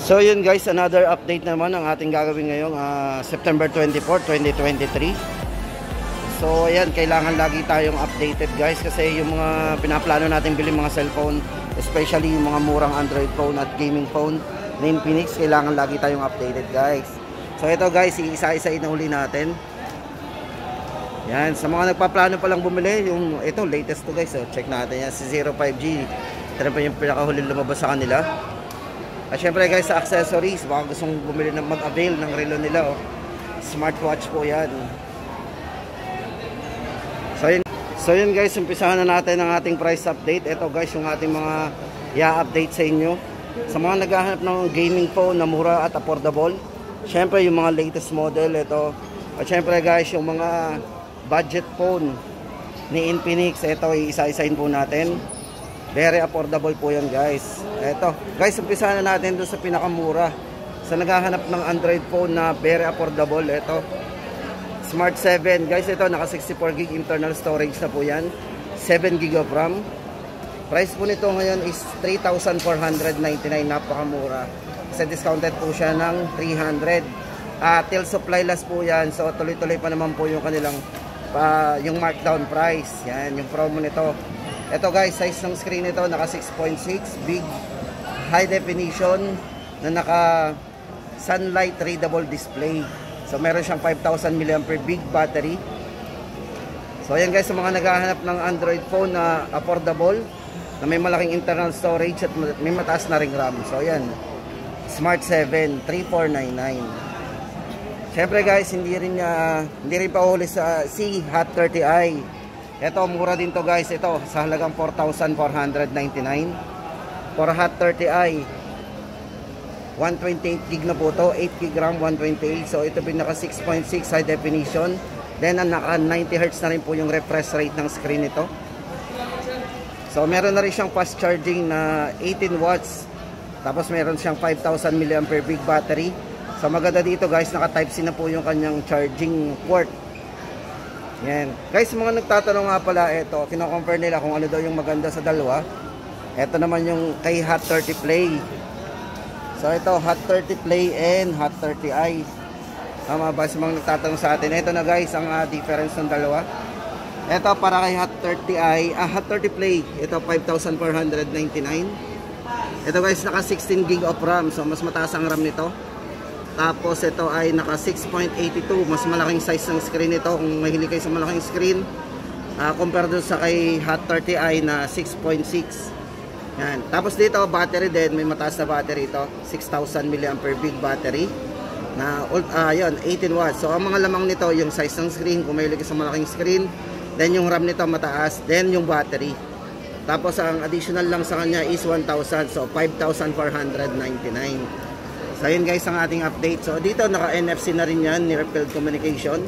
So yun guys, another update naman ang ating gagawin ngayong September 24, 2023. So ayan, kailangan lagi tayong updated guys kasi yung mga pinaplano natin bilhin mga cellphone, especially yung mga murang Android phone at gaming phone na Infinix, kailangan lagi tayong updated guys. So ito guys, isa-isa inahuli natin. Yan, sa mga nagpaplano pa lang bumili, yung ito latest to guys, check natin yan, si 05G. Ito na pa yung pinakahuling lumabas sa kanila. At syempre guys, sa accessories, baka gustong bumili ng mag-avail ng relo nila, smartwatch po yan. So yun guys, umpisahan na natin ang ating price update. Ito guys, yung ating mga i-update sa inyo. Sa mga naghahanap ng gaming phone na mura at affordable, syempre yung mga latest model, ito. At syempre guys, yung mga budget phone ni Infinix, ito isa-isahin po natin. Very affordable po yan guys. Ito guys, umpisa na natin doon sa pinakamura. Sa naghahanap ng Android phone na very affordable, ito Smart 7 guys, ito naka 64GB internal storage na po yan, 7GB of RAM. Price po nito ngayon is 3,499, napakamura kasi discounted po siya ng 300. Till supply last po yan, so tuloy-tuloy pa naman po yung kanilang yung markdown price. Yan yung promo nito. Ito guys, size ng screen nito naka 6.6, big high definition na naka sunlight readable display. So meron siyang 5,000 mAh big battery. So ayan guys, sa mga naghahanap ng Android phone na affordable, na may malaking internal storage at may mataas na ring RAM. So ayan, Smart 7, 3,499. Syempre guys, hindi rin pa huli sa si Hot 30i. Ito, mura din to guys. Ito, sa halagang 4,499. For Hot 30i, 128GB na po to, 8GB RAM, 128. So ito pinaka 6.6 high definition. Then naka 90Hz na rin po yung refresh rate ng screen nito. So meron na rin siyang fast charging na 18 watts. Tapos meron siyang 5,000 mAh big battery. So maganda dito guys, naka Type-C na po yung kanyang charging port. Yan. Guys, mga nagtatanong nga pala, ito, kino-compare nila kung ano daw yung maganda sa dalawa. Ito naman yung kay Hot 30 Play. So ito, Hot 30 Play and Hot 30i. Tama ba sa mga nagtatanong sa atin? Ito na guys, ang difference ng dalawa. Ito para kay Hot 30i, Hot 30 Play, ito 5,499. Ito guys, naka 16GB of RAM, so mas mataas ang RAM nito. Tapos ito ay naka 6.82, mas malaking size ng screen nito kung mahilig kayo sa malaking screen. Compare doon sa kay Hot 30i na 6.6. Yan. Tapos dito battery din, may mataas na battery ito, 6,000 mAh big battery na yun, 18 watts. So ang mga lamang nito, yung size ng screen kung mahilig kayo sa malaking screen, then yung RAM nito mataas, then yung battery. Tapos ang additional lang sa kanya is 1,000, so 5,499. So yun guys ang ating update. So dito naka NFC na rin yan, near field communication.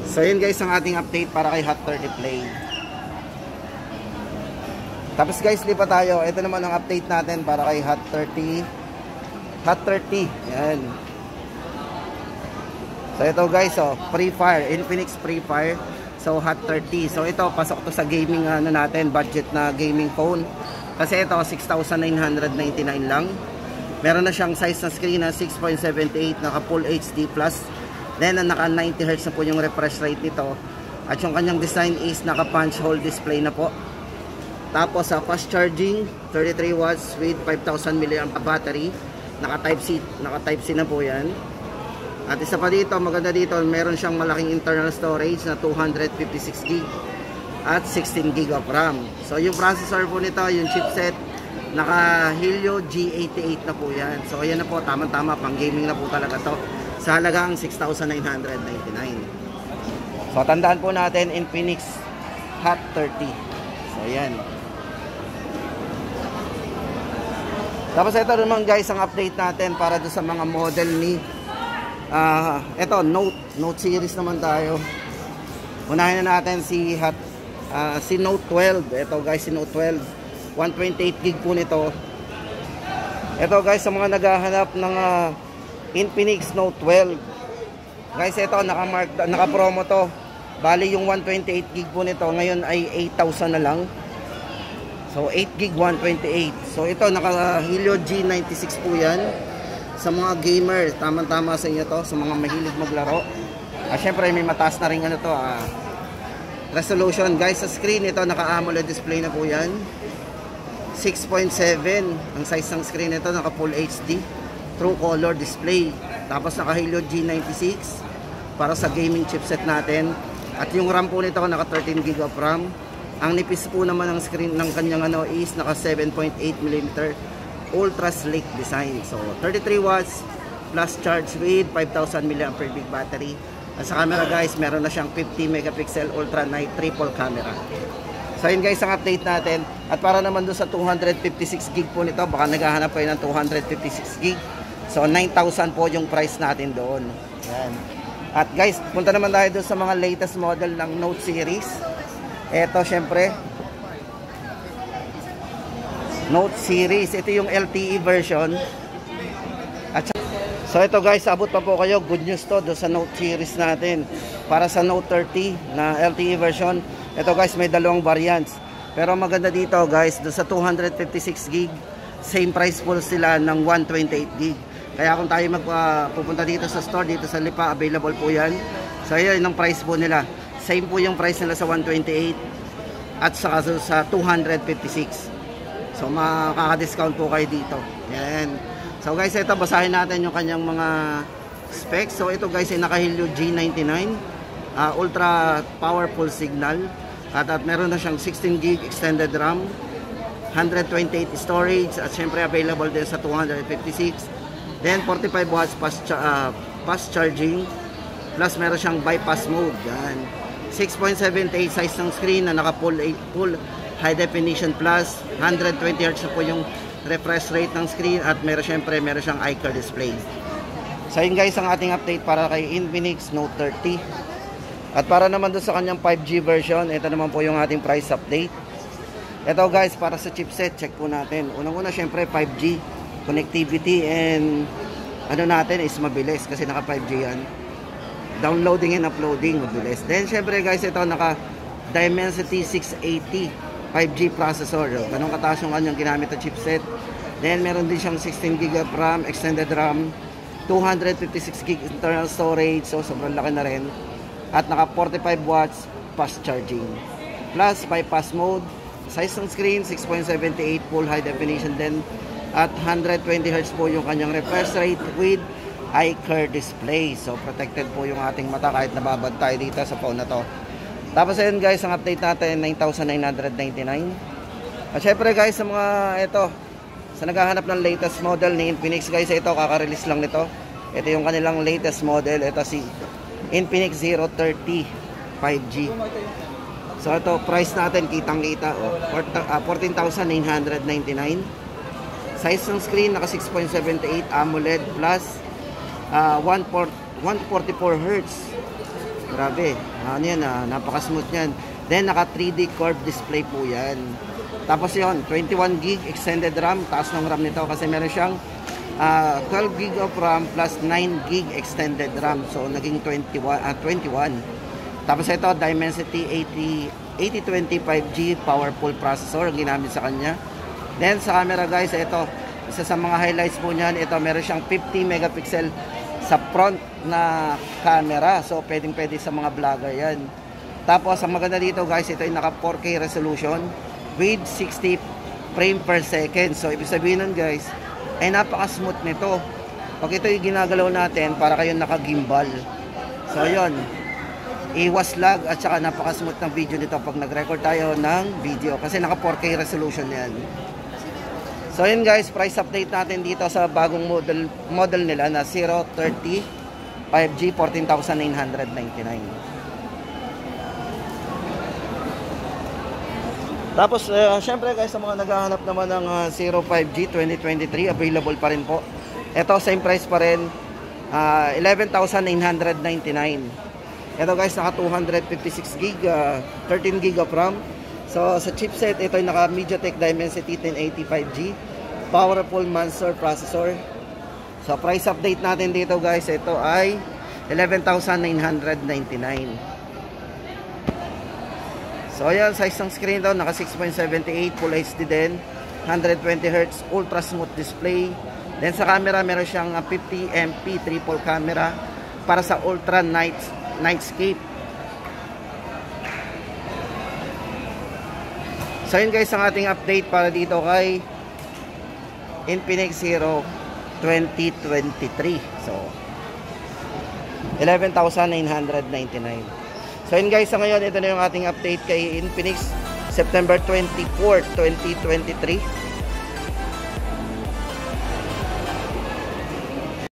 So yun guys ang ating update para kay Hot 30 Play. Tapos guys, lipat tayo. Ito naman ang update natin para kay Hot 30. Hot 30. Yan. So ito guys, Free Fire, Infinix Free Fire. So Hot 30. So ito pasok to sa gaming natin, budget na gaming phone. Kasi ito 6,999 lang. Meron na siyang size na screen na 6.78, naka Full HD+. Then naka 90Hz na po yung refresh rate nito. At yung kanyang design is naka punch hole display na po. Tapos fast charging, 33 watts with 5,000 mAh battery. Naka Type-C na po yan. At isa pa dito, maganda dito, meron siyang malaking internal storage na 256GB at 16GB of RAM. So yung processor po nito, yung chipset, naka Helio G88 na po yan. So ayan na po, tama-tama, pang gaming na po talaga to. Sa halagang 6,999. So tandaan po natin, Infinix Hot 30. So ayan. Tapos ito naman guys, ang update natin para do sa mga model ni ito, Note series naman tayo. Unahin na natin si Note 12. Ito guys, si Note 12. 128GB po nito. Ito guys, sa mga naghahanap ng Infinix Note 12. Guys, ito naka-promo to. Bali yung 128GB po nito ngayon ay 8,000 na lang. So 8 gig 128. So ito naka Helio G96 po yan. Sa mga gamer, tamang-tama sa inyo to, sa mga mahilig maglaro. Syempre may mataas na rin ano to, resolution. Guys, sa screen ito naka AMOLED display na po yan. 6.7 ang size ng screen nito, naka full HD true color display. Tapos naka Helio G96 para sa gaming chipset natin. At yung RAM po nito naka 13 GB of RAM. Ang nipis po naman ng screen ng kanyang ano is naka 7.8mm ultra sleek design. So 33 watts plus charge with 5000 mAh big battery. At sa camera guys, meron na siyang 50 megapixel ultra night triple camera. So yun guys ang update natin. At para naman doon sa 256 gig po nito, baka naghahanap kayo ng 256 gig. So 9,000 po yung price natin doon. Yan. At guys, punta naman tayo doon sa mga latest model ng Note series. Ito syempre Note series. Ito yung LTE version. At so ito guys, abot pa po kayo. Good news to doon sa Note series natin. Para sa Note 30 na LTE version, ito guys may dalawang variants. Pero maganda dito guys, doon sa 256 gig, same price po sila ng 128 gig. Kaya kung tayo pupunta dito sa store, dito sa Lipa, available po yan. So yun ang price po nila. Same po yung price nila sa 128 at saka sa 256. So makaka-discount po kayo dito. Yan. So guys, ito basahin natin yung kanyang mga specs. So ito guys ay naka Helio G99, ultra powerful signal. At meron na siyang 16 gig extended RAM, 128 storage, at syempre available din sa 256. Then 45 watts fast charging, plus meron siyang bypass mode. Yan. 6.78 size ng screen na naka full high definition plus 120 Hz na po yung refresh rate ng screen, at meron siyang iCar display. So yun guys ang ating update para kay Infinix Note 30. At para naman doon sa kanyang 5G version, ito naman po yung ating price update. Ito guys, para sa chipset, check po natin. Unang-una syempre 5G connectivity, and ano natin is mabilis kasi naka 5G yan. Downloading and uploading mabilis. Then syempre guys, ito naka Dimensity 680 5G processor. Ganun kataas yung kanyang ginamit na chipset. Then meron din siyang 16 GB of RAM, extended RAM, 256 GB internal storage, so sobrang laki na rin. At naka 45 watts fast charging. Plus bypass mode, size ng screen 6.78 full high definition din. At 120 Hz po yung kanyang refresh rate with iCar display. So protected po yung ating mata kahit nababad tayo dito sa phone na to. Tapos ayun guys, ang update natin 9,999. At syempre guys, sa mga ito, sa naghahanap ng latest model ni Infinix guys, ito kaka-release lang nito. Ito yung kanilang latest model. Ito si Infinix Zero 30 5G. So ito, price natin kitang-kita, 14,999. Size ng screen naka 6.78 AMOLED plus 144 Hz. Grabe. Ano yan, napaka-smooth yan. Then naka 3D curved display po yan. Tapos yon, 21 gig extended RAM, taas ng RAM nito kasi meron siyang 12 gig of RAM plus 9 gig extended RAM. So naging 21. Tapos ito, Dimensity 8020 5G powerful processor ang ginamit sa kanya. Then sa camera guys, ito, isa sa mga highlights po niyan, ito meron siyang 50 megapixel sa front na camera. So pwedeng-pwede sa mga vlogger yan. Tapos ang maganda dito guys, ito ay naka 4K resolution with 60 frame per second. So ibig sabihin nun guys, ay napaka-smooth nito. Pag ito yung ginagalaw natin, para kayong naka-gimbal. So yun, iwas lag at saka napaka-smooth ng video nito pag nag-record tayo ng video kasi naka 4K resolution yan. So yun guys, price update natin dito sa bagong model nila na 030 5G 14,999. Tapos syempre guys, sa mga naghahanap naman ng 05G 2023, available pa rin po. Ito same price pa rin, 11,999. Ito guys, naka 256 gig, 13 gig of RAM. So sa chipset, ito ay naka MediaTek Dimensity 1080 5G powerful monster processor. So price update natin dito guys, ito ay 11,999. So So ayan, size ng screen daw, naka 6.78, Full HD din, 120Hz, ultra smooth display. Then sa camera, meron siyang 50MP triple camera para sa ultra nightscape. So yun guys, ang ating update para dito kay Infinix Hero 2023. So 11,999. So yun guys, sa ngayon, ito na yung ating update kay Infinix September 24, 2023.